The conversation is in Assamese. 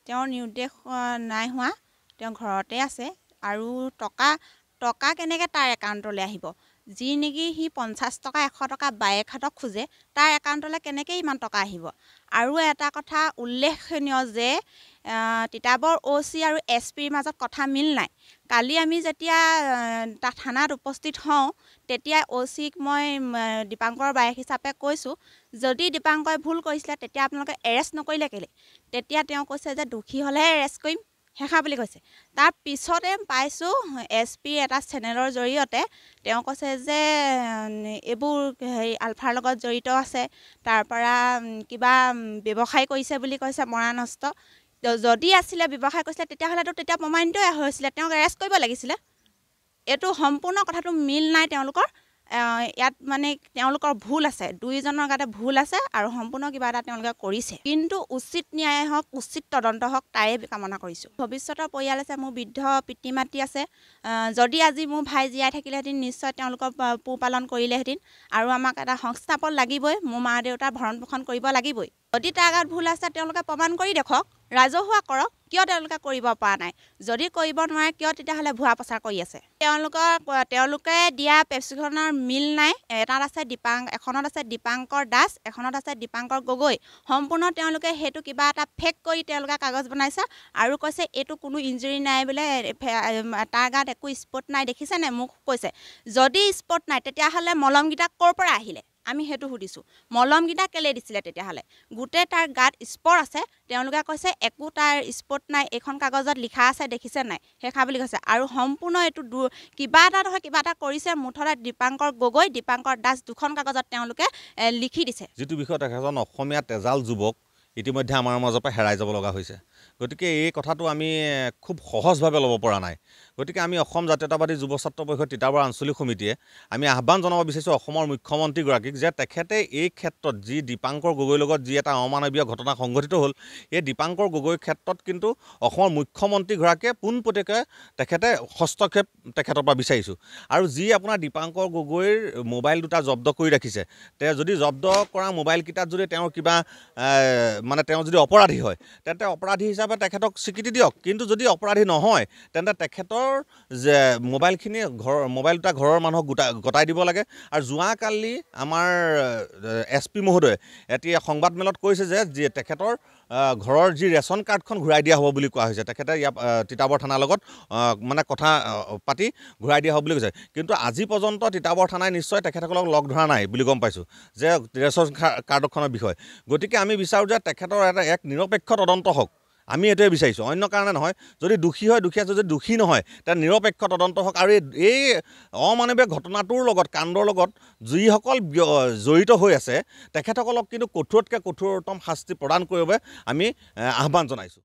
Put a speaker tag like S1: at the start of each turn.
S1: তেওঁৰ নিৰুদ্দেশ নাই হোৱা, তেওঁ ঘৰতে আছে। আৰু টকা কেনেকৈ তাৰ একাউণ্টলৈ আহিব? যি নেকি সি 50 টকা 100 টকা বায়েকহঁতক খোজে, তাৰ একাউণ্টলৈ কেনেকৈ ইমান টকা আহিব? আৰু এটা কথা উল্লেখনীয় যে তিতাবৰ OC আৰু SPৰ মাজত কথা মিল নাই। কালি আমি যেতিয়া থানাত উপস্থিত হওঁ, তেতিয়া OCক মই দীপাংকৰ বায়েক হিচাপে কৈছোঁ, যদি দীপাংকৰে ভুল কৰিছিলে তেতিয়া আপোনালোকে এৰেষ্ট নকৰিলে কেলৈ? তেতিয়া তেওঁ কৈছে যে দোষী হ'লেহে এৰেষ্ট কৰিম, সেইষাৰ বুলি কৈছে। তাৰ পিছতে পাইছোঁ SP এটা চেনেলৰ জৰিয়তে তেওঁ কৈছে যে এইবোৰ আলফাৰ লগত জড়িত আছে, তাৰপৰা কিবা ব্যৱসায় কৰিছে বুলি কৈছে মৰাণস্থ। যদি আছিলে ব্যৱসায় কৰিছিলে তেতিয়াহ'লেতো তেতিয়া প্ৰমাণিতই হৈছিলে, তেওঁক এৰেষ্ট কৰিব লাগিছিলে। এইটো সম্পূৰ্ণ কথাটো মিল নাই তেওঁলোকৰ। ইয়াত মানে তেওঁলোকৰ ভুল আছে, দুয়োজনৰ গাতে ভুল আছে আৰু সম্পূৰ্ণ কিবা এটা তেওঁলোকে কৰিছে। কিন্তু উচিত ন্যায় হওক, উচিত তদন্ত হওক, তাৰে কামনা কৰিছোঁ। ভৱিষ্যতৰ পৰিয়াল আছে, মোৰ বৃদ্ধ পিতৃ মাতৃ আছে। যদি আজি মোৰ ভাই জীয়াই থাকিলেহেঁতেন নিশ্চয় তেওঁলোকক পোহপালন কৰিলেহেঁতেন। আৰু আমাক এটা সংস্থাপন লাগিবই, মোৰ মা দেউতাৰ ভৰণ পোষণ কৰিব লাগিবই। যদি তাৰ গাত ভুল আছে তেওঁলোকে প্ৰমাণ কৰি দেখুৱাওক, ৰাজহুৱা কৰক। কিয় তেওঁলোকে কৰিব পৰা নাই? যদি কৰিব নোৱাৰে কিয় তেতিয়াহ'লে ভুৱা প্ৰচাৰ কৰি আছে? তেওঁলোকে দিয়া প্ৰেছক্ৰিপশ্যনৰ মিল নাই। এখনত আছে দীপাংকৰ দাস, এখনত আছে দীপাংকৰ গগৈ। সম্পূৰ্ণ তেওঁলোকে সেইটো কিবা এটা ফেক কৰি তেওঁলোকে কাগজ বনাইছে আৰু কৈছে এইটো কোনো ইঞ্জুৰি নাই বোলে, তাৰ গাত একো স্পট নাই, দেখিছে নাই? মোক কৈছে যদি স্পট নাই তেতিয়াহ'লে মলমকেইটা ক'ৰ পৰা আহিলে? আমি সেইটো সুধিছোঁ। মলমকেইটা কেলৈ দিছিলে তেতিয়াহ'লে? গোটেই তাৰ গাত স্পট আছে, তেওঁলোকে কৈছে একো তাৰ স্পট নাই, এইখন কাগজত লিখা আছে, দেখিছে নাই? সেইষাৰ বুলি কৈছে। আৰু সম্পূৰ্ণ এইটো কিবা এটা নহয় কিবা এটা কৰিছে। মুঠতে দীপাংকৰ গগৈ, দীপাংকৰ দাস দুখন কাগজত তেওঁলোকে লিখি দিছে।
S2: যিটো বিষয়ত এজন অসমীয়া তেজাল যুৱক ইতিমধ্যে আমাৰ মাজৰ পৰা হেৰাই যাব লগা হৈছে। গতিকে এই কথাটো আমি খুব সহজভাৱে ল'ব পৰা নাই। গতিকে আমি অসম জাতীয়তাবাদী যুৱ ছাত্ৰ পৰিষদ তিতাবৰ আঞ্চলিক সমিতিয়ে আমি আহ্বান জনাব বিচাৰিছোঁ অসমৰ মুখ্যমন্ত্ৰীগৰাকীক যে তেখেতে এই ক্ষেত্ৰত যি দীপাংকৰ গগৈৰ লগত যি এটা অমানৱীয় ঘটনা সংঘটিত হ'ল, এই দীপাংকৰ গগৈৰ ক্ষেত্ৰত কিন্তু অসমৰ মুখ্যমন্ত্ৰীগৰাকীয়ে পোনপটীয়াকৈ তেখেতে হস্তক্ষেপ তেখেতৰ পৰা বিচাৰিছোঁ। আৰু যি আপোনাৰ দীপাংকৰ গগৈৰ মোবাইল দুটা জব্দ কৰি ৰাখিছে, যদি জব্দ কৰা মোবাইলকেইটাত যদি তেওঁৰ কিবা মানে তেওঁ যদি অপৰাধী হয় তেন্তে অপৰাধী হিচাপে তেখেতক স্বীকৃতি দিয়ক। কিন্তু যদি অপৰাধী নহয় তেন্তে তেখেতৰ যে মোবাইল দুটা ঘৰৰ মানুহক গতাই দিব লাগে। আৰু যোৱাকালি আমাৰ SP মহোদয়ে এতিয়া সংবাদমেলত কৈছে যে তেখেতৰ ঘৰৰ যি ৰেচন কাৰ্ডখন ঘূৰাই দিয়া হ'ব বুলি কোৱা হৈছে। তেখেতে ইয়াত তিতাবৰ থানাৰ লগত মানে কথা পাতি ঘূৰাই দিয়া হ'ব বুলি কৈছে। কিন্তু আজি পৰ্যন্ত তিতাবৰ থানাই নিশ্চয় তেখেতসকলক লগ ধৰা নাই বুলি গম পাইছোঁ যে ৰেচন কাৰ্ডখনৰ বিষয়ে। গতিকে আমি বিচাৰোঁ যে তেখেতৰ এক নিৰপেক্ষ তদন্ত হওক, আমি এইটোৱে বিচাৰিছোঁ, অন্য কাৰণে নহয়। যদি দোষী হয় দোষী আছে, যদি দোষী নহয় তেন্তে নিৰপেক্ষ তদন্ত হওক। আৰু এই অমানৱীয় ঘটনাটোৰ লগত, কাণ্ডৰ লগত যিসকল জড়িত হৈ আছে তেখেতসকলক কিন্তু কঠোৰতকৈ কঠোৰতম শাস্তি প্ৰদান কৰিবৰ বাবে আমি আহ্বান জনাইছোঁ।